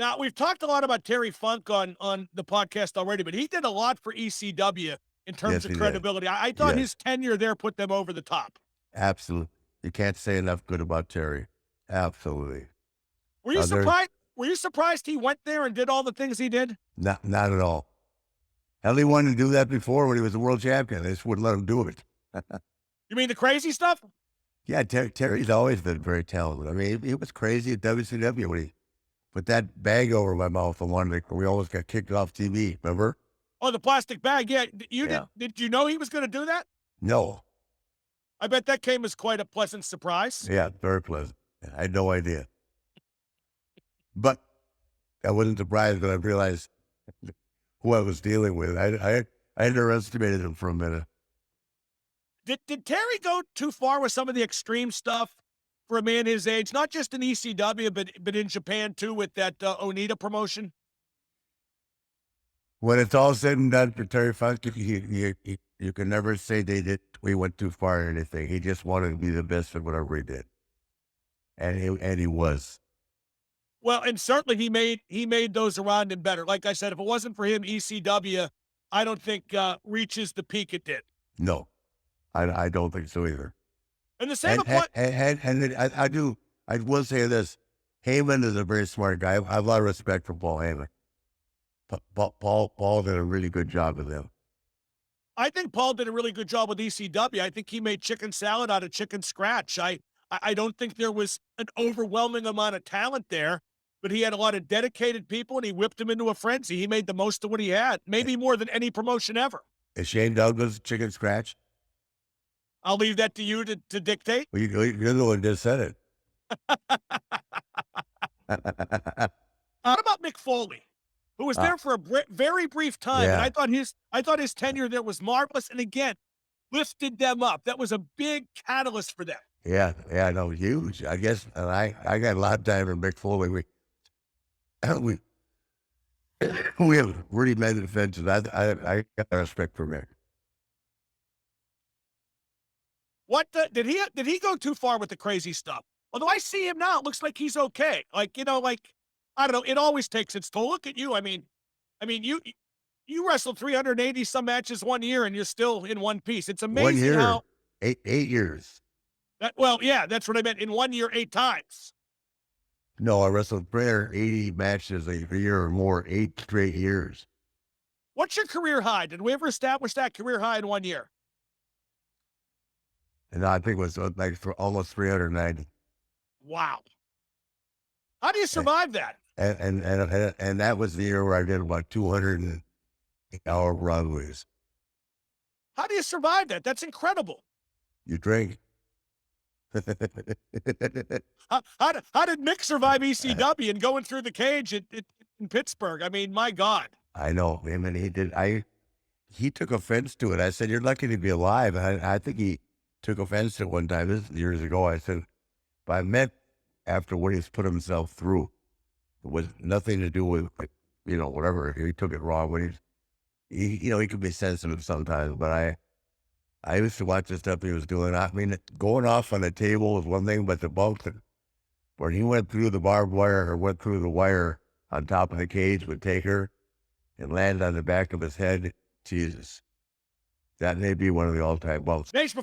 Now, we've talked a lot about Terry Funk on the podcast already, but he did a lot for ECW in terms Yes, of he did. credibility. I thought Yes, his tenure there put them over the top. absolutely. You can't say enough good about Terry. Absolutely. Were you There's surprised? Were you surprised he went there and did all the things he did? not at all. Hell, he wanted to do that before when he was a world champion. They just wouldn't let him do it. You mean the crazy stuff? Yeah, Terry's always been very talented. I mean, he was crazy at WCW when he put that bag over my mouth and wanted to, we almost got kicked off TV. Remember? Oh, the plastic bag. Yeah, you did. Yeah. Did you know he was going to do that? No. I bet that came as quite a pleasant surprise. Yeah, very pleasant. I had no idea. But I wasn't surprised when I realized who I was dealing with. I underestimated him for a minute. Did Terry go too far with some of the extreme stuff for a man his age? Not just in ECW, but in Japan too, with that Onita promotion. When it's all said and done for Terry Funk, you can never say we went too far or anything. He just wanted to be the best at whatever he did, and he was. Well, and certainly he made those around him better. Like I said, if it wasn't for him, ECW, I don't think reaches the peak it did. No, I don't think so either. And the same applies. I will say this: Heyman is a very smart guy. I have a lot of respect for Paul Heyman. Paul did a really good job with him. I think Paul did a really good job with ECW. I think he made chicken salad out of chicken scratch. I don't think there was an overwhelming amount of talent there, but he had a lot of dedicated people, and he whipped them into a frenzy. He made the most of what he had, maybe more than any promotion ever. Is Shane Douglas chicken scratch? I'll leave that to you to dictate. Well, you're the one that just said it. What about Mick Foley, who was there for a very brief time, and Yeah. I thought his tenure there was marvelous, and again, lifted them up. That was a big catalyst for them. Yeah, no, huge. I guess, and I got a lot of time in Mick Foley. We we have really made it offensive. I got respect for Mick. What did he go too far with the crazy stuff? Although I see him now, it looks like he's okay. Like, like I don't know, it always takes its toll. Look at you. I mean, you wrestled 380 some matches 1 year and you're still in one piece. It's 1 amazing year, how 8 years. yeah, that's what I meant. In 1 year, 8 times. No, I wrestled 380 matches a year or more, 8 straight years. What's your career high? Did we ever establish that career high in 1 year? And I think it was like for almost 390. Wow. How do you survive that? And that was the year where I did about 200-hour runways. How do you survive that? That's incredible. You drink. How did Mick survive ECW and going through the cage in Pittsburgh? I mean, my God. I know. I mean, he took offense to it. I said, "You're lucky to be alive." And I think he took offense to it one time. This is years ago. I said, but I meant after what he's put himself through, it was nothing to do with, whatever. He took it wrong. When he could be sensitive sometimes, but I used to watch the stuff he was doing. I mean, going off on the table was one thing, but the bump where he went through the barbed wire or went through the wire on top of the cage with Taker and landed on the back of his head, Jesus. That may be one of the all-time bumps. Nation,